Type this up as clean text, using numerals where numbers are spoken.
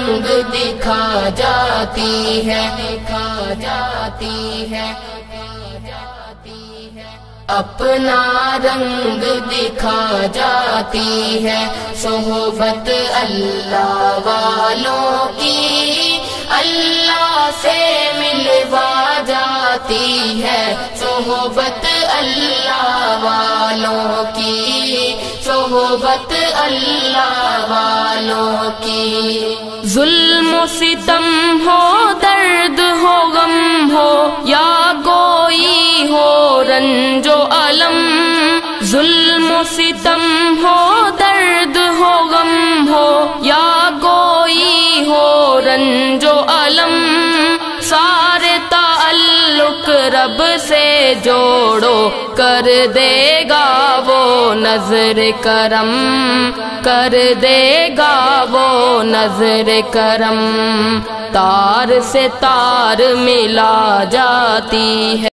رنگ دکھا جاتی ہے، اپنا رنگ دکھا جاتی ہے۔ صحبت اللہ والوں کی اللہ سے ملوا جاتی ہے، صحبت اللہ والوں کی، صحبت اللہ والوں کی۔ ظلم و ستم ہو، درد ہو، غم ہو، یا کوئی ہو رنج و الم، ظلم و ستم ہو، درد ہو، غم ہو، یا کوئی ہو رنج و الم، سارے تعلق رب سے جوڑو، کر دے گا وہ نظر کرم، کر دے گا وہ نظر کرم۔ تار سے تار ملا جاتی ہے۔